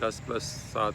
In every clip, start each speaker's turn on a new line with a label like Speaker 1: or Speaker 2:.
Speaker 1: 10 + 7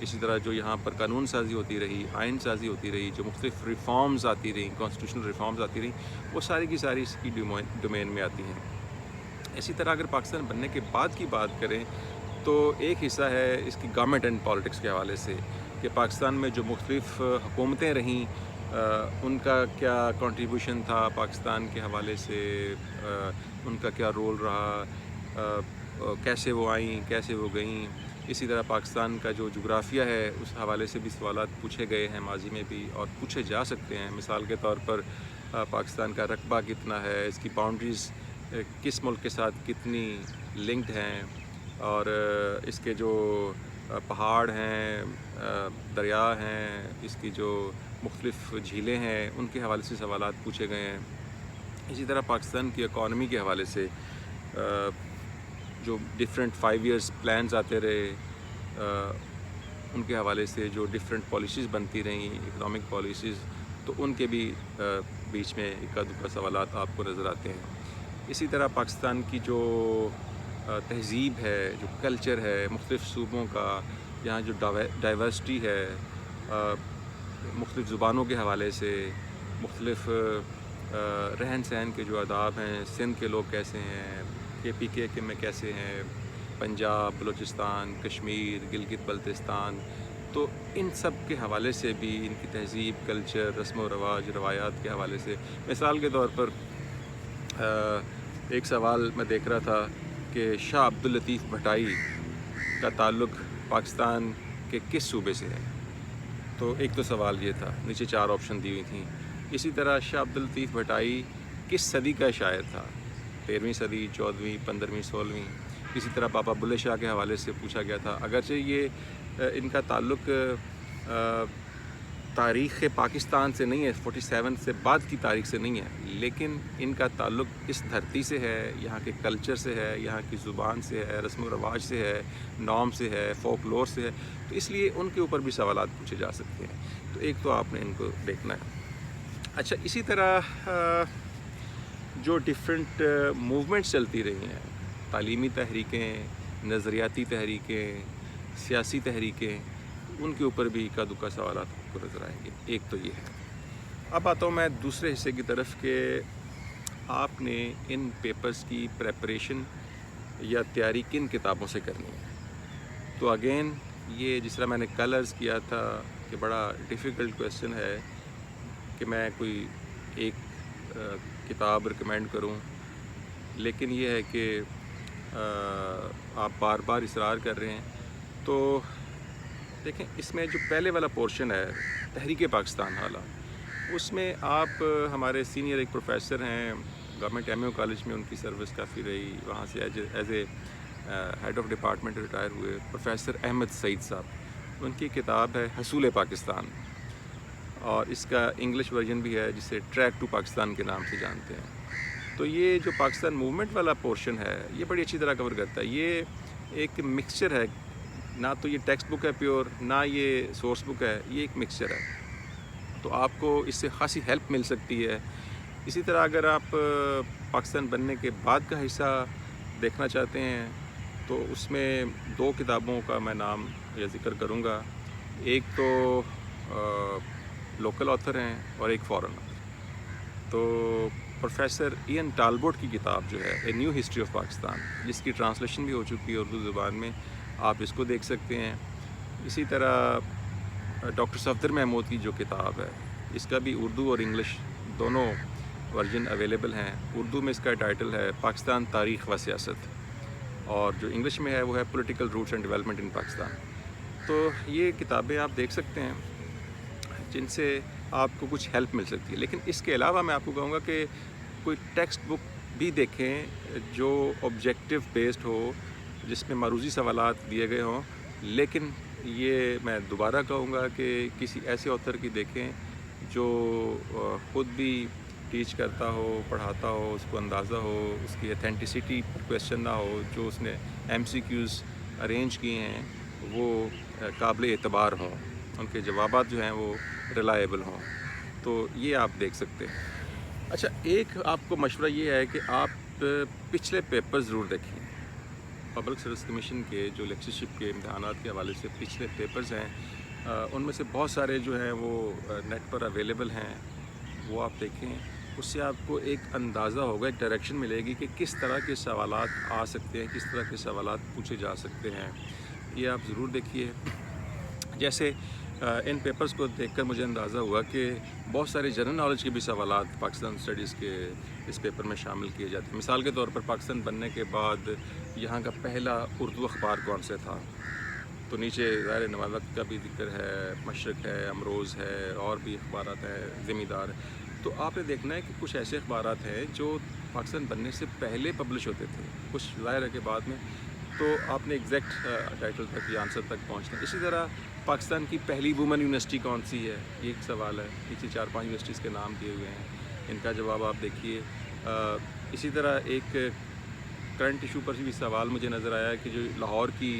Speaker 1: اسی طرح جو یہاں پر قانون سازی ہوتی رہی، آئین سازی ہوتی رہی، جو مختلف ریفارمز آتی رہیں، کانسٹیٹیوشنل ریفارمز آتی رہیں، وہ ساری کی ساری اس کی ڈومین میں آتی ہیں۔ اسی طرح اگر پاکستان بننے کے بعد کی بات کریں تو ایک حصہ ہے اس کی گورنمنٹ اینڈ پالیٹکس کے حوالے سے کہ پاکستان میں جو مختلف حکومتیں رہیں ان کا کیا کنٹریبیوشن تھا پاکستان کے حوالے سے، ان کا کیا رول رہا، کیسے وہ آئیں، کیسے وہ گئیں۔ اسی طرح پاکستان کا جو جغرافیہ ہے اس حوالے سے بھی سوالات پوچھے گئے ہیں ماضی میں بھی اور پوچھے جا سکتے ہیں۔ مثال کے طور پر پاکستان کا رقبہ کتنا ہے، اس کی باؤنڈریز کس ملک کے ساتھ کتنی لنکڈ ہیں، اور اس کے جو پہاڑ ہیں، دریا ہیں، اس کی جو مختلف جھیلیں ہیں، ان کے حوالے سے سوالات پوچھے گئے ہیں۔ اسی طرح پاکستان کی اکانومی کے حوالے سے جو ڈفرینٹ 5 ایئرس پلانز آتے رہے، ان کے حوالے سے جو ڈفرینٹ پالیسیز بنتی رہیں، اکنامک پالیسیز، تو ان کے بھی بیچ میں اکا دکا سوالات آپ کو نظر آتے ہیں۔ اسی طرح پاکستان کی جو تہذیب ہے، جو کلچر ہے مختلف صوبوں کا، یہاں جو ڈائیورسٹی ہے، مختلف زبانوں کے حوالے سے، مختلف رہن سہن کے جو آداب ہیں، سندھ کے لوگ کیسے ہیں، کے میں کیسے ہیں، پنجاب، بلوچستان، کشمیر، گلگت بلتستان، تو ان سب کے حوالے سے بھی ان کی تہذیب، کلچر، رسم و رواج، روایات کے حوالے سے، مثال کے طور پر ایک سوال میں دیکھ رہا تھا کہ شاہ عبداللطیف بھٹائی کا تعلق پاکستان کے کس صوبے سے ہے، تو ایک تو سوال یہ تھا، نیچے 4 آپشن دی ہوئی تھیں۔ اسی طرح شاہ عبداللطیف بھٹائی کس صدی کا شاعر تھا، 13ویں صدی، 14ویں، 15ویں، 16ویں۔ اسی طرح بابا بلے شاہ کے حوالے سے پوچھا گیا تھا، اگرچہ یہ ان کا تعلق تاریخ پاکستان سے نہیں ہے، 47 سے بعد کی تاریخ سے نہیں ہے، لیکن ان کا تعلق اس دھرتی سے ہے، یہاں کے کلچر سے ہے، یہاں کی زبان سے ہے، رسم و رواج سے ہے، نام سے ہے، فوک لور سے ہے، تو اس لیے ان کے اوپر بھی سوالات پوچھے جا سکتے ہیں۔ تو ایک تو آپ نے ان کو دیکھنا ہے۔ اچھا، اسی طرح جو ڈفرینٹ موومنٹس چلتی رہی ہیں، تعلیمی تحریکیں، نظریاتی تحریکیں، سیاسی تحریکیں، ان کے اوپر بھی اکا دکا سوالات آپ کو نظر آئیں گے۔ ایک تو یہ ہے۔ اب آتا ہوں میں دوسرے حصے کی طرف کہ آپ نے ان پیپرز کی پریپریشن یا تیاری کن کتابوں سے کرنی ہے۔ تو اگین یہ جس طرح میں نے کل عرض کیا تھا کہ بڑا ڈیفیکلٹ کویسچن ہے کہ میں کوئی ایک کتاب ریکمینڈ کروں، لیکن یہ ہے کہ آپ بار بار اصرار کر رہے ہیں۔ تو دیکھیں، اس میں جو پہلے والا پورشن ہے تحریک پاکستان حالہ، اس میں آپ ہمارے سینئر ایک پروفیسر ہیں، گورنمنٹ ایم اے کالج میں ان کی سروس کافی رہی، وہاں سے as a head of department retire ہوئے، پروفیسر احمد سعید صاحب، ان کی کتاب ہے حصول پاکستان، اور اس کا انگلش ورژن بھی ہے جسے ٹریک ٹو پاکستان کے نام سے جانتے ہیں۔ تو یہ جو پاکستان موومنٹ والا پورشن ہے یہ بڑی اچھی طرح کور کرتا ہے۔ یہ ایک مکسچر ہے، نہ تو یہ ٹیکسٹ بک ہے پیور، نہ یہ سورس بک ہے، یہ ایک مکسچر ہے، تو آپ کو اس سے خاصی ہیلپ مل سکتی ہے۔ اسی طرح اگر آپ پاکستان بننے کے بعد کا حصہ دیکھنا چاہتے ہیں تو اس میں 2 کتابوں کا میں نام یا ذکر کروں گا، ایک تو لوکل آتھر ہیں اور ایک فارن آتھر۔ تو پروفیسر ایئن ٹالبوٹ کی کتاب جو ہے a new history of Pakistan, جس کی ٹرانسلیشن بھی ہو چکی ہے اردو زبان میں، آپ اس کو دیکھ سکتے ہیں۔ اسی طرح ڈاکٹر صفدر محمود کی جو کتاب ہے، اس کا بھی اردو اور انگلش دونوں ورژن اویلیبل ہیں۔ اردو میں اس کا ٹائٹل ہے پاکستان تاریخ و سیاست، اور جو انگلش میں ہے وہ ہے political roots and development in Pakistan. تو یہ کتابیں آپ دیکھ سکتے ہیں جن سے آپ کو کچھ ہیلپ مل سکتی ہے۔ لیکن اس کے علاوہ میں آپ کو کہوں گا کہ کوئی ٹیکسٹ بک بھی دیکھیں جو آبجیکٹیو بیسڈ ہو، جس میں معروضی سوالات دیے گئے ہوں، لیکن یہ میں دوبارہ کہوں گا کہ کسی ایسے آتھر کی دیکھیں جو خود بھی ٹیچ کرتا ہو، پڑھاتا ہو، اس کو اندازہ ہو، اس کی اتھینٹسٹی پر کویسچن نہ ہو، جو اس نے MCQs ارینج کیے ہیں وہ قابل اعتبار ہوں، ان کے جوابات جو ہیں وہ ریلائبل ہوں، تو یہ آپ دیکھ سکتے ہیں۔ اچھا، ایک آپ کو مشورہ یہ ہے کہ آپ پچھلے پیپر ضرور دیکھیں، پبلک سروس کمیشن کے جو لیکچرشپ کے امتحانات کے حوالے سے پچھلے پیپرز ہیں ان میں سے بہت سارے جو ہیں وہ نیٹ پر اویلیبل ہیں، وہ آپ دیکھیں، اس سے آپ کو ایک اندازہ ہوگا، ایک ڈائریکشن ملے گی کہ کس طرح کے سوالات آ سکتے ہیں، کس طرح کے سوالات پوچھے جا سکتے ہیں، یہ آپ ضرور دیکھیے۔ جیسے ان پیپرز کو دیکھ کر مجھے اندازہ ہوا کہ بہت سارے جنرل نالج کے بھی سوالات پاکستان اسٹڈیز کے اس پیپر میں شامل کیے جاتے ہیں۔ مثال کے طور پر پاکستان بننے کے بعد یہاں کا پہلا اردو اخبار کون سے تھا، تو نیچے ظاہر نواز وقت کا بھی ذکر ہے، مشرق ہے، امروز ہے، اور بھی اخبارات ہیں، زمیندار۔ تو آپ نے دیکھنا ہے کہ کچھ ایسے اخبارات ہیں جو پاکستان بننے سے پہلے پبلش ہوتے تھے، کچھ ظاہر ہے کہ بعد میں، تو آپ نے ایگزیکٹ ٹائٹل تک یا آنسر تک پہنچنا ہے۔ اسی طرح پاکستان کی پہلی وومن یونیورسٹی کون سی ہے، یہ ایک سوال ہے، نیچے 4-5 یونیورسٹیز کے نام دیے ہوئے ہیں، ان کا جواب آپ دیکھیے۔ اسی طرح ایک کرنٹ ایشو پر بھی سوال مجھے نظر آیا کہ جو لاہور کی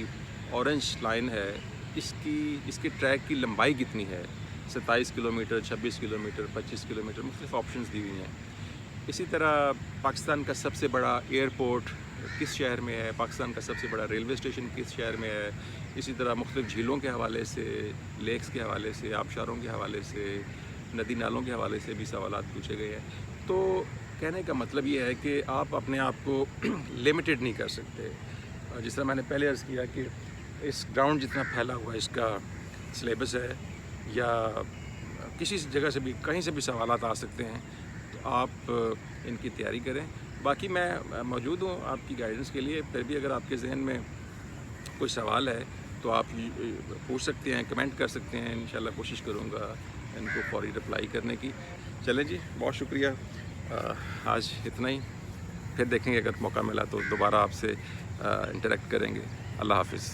Speaker 1: اورنج لائن ہے، اس کے ٹریک کی لمبائی کتنی ہے، 27 کلومیٹر، 26 کلومیٹر، 25 کلومیٹر، مختلف آپشنز دی ہوئی ہیں۔ اسی طرح پاکستان کا سب سے بڑا ایئرپورٹ کس شہر میں ہے، پاکستان کا سب سے بڑا ریلوے اسٹیشن کس شہر میں ہے، اسی طرح مختلف جھیلوں کے حوالے سے، لیکس کے حوالے سے، آبشاروں کے حوالے سے، ندی نالوں کے حوالے سے بھی سوالات پوچھے گئے ہیں۔ تو کہنے کا مطلب یہ ہے کہ آپ اپنے آپ کو لمیٹڈ نہیں کر سکتے۔ جس طرح میں نے پہلے عرض کیا کہ اس گراؤنڈ جتنا پھیلا ہوا ہے اس کا سلیبس ہے، یا کسی جگہ سے بھی کہیں سے بھی سوالات آ سکتے ہیں، تو آپ ان کی تیاری کریں۔ باقی میں موجود ہوں آپ کی گائیڈنس کے لیے، پھر بھی اگر آپ کے ذہن میں کوئی سوال ہے تو آپ پوچھ سکتے ہیں، کمنٹ کر سکتے ہیں، انشاءاللہ کوشش کروں گا ان کو فوری رپلائی کرنے کی۔ چلیں جی، بہت شکریہ، آج اتنا ہی، پھر دیکھیں گے اگر موقع ملا تو دوبارہ آپ سے انٹریکٹ کریں گے۔ اللہ حافظ۔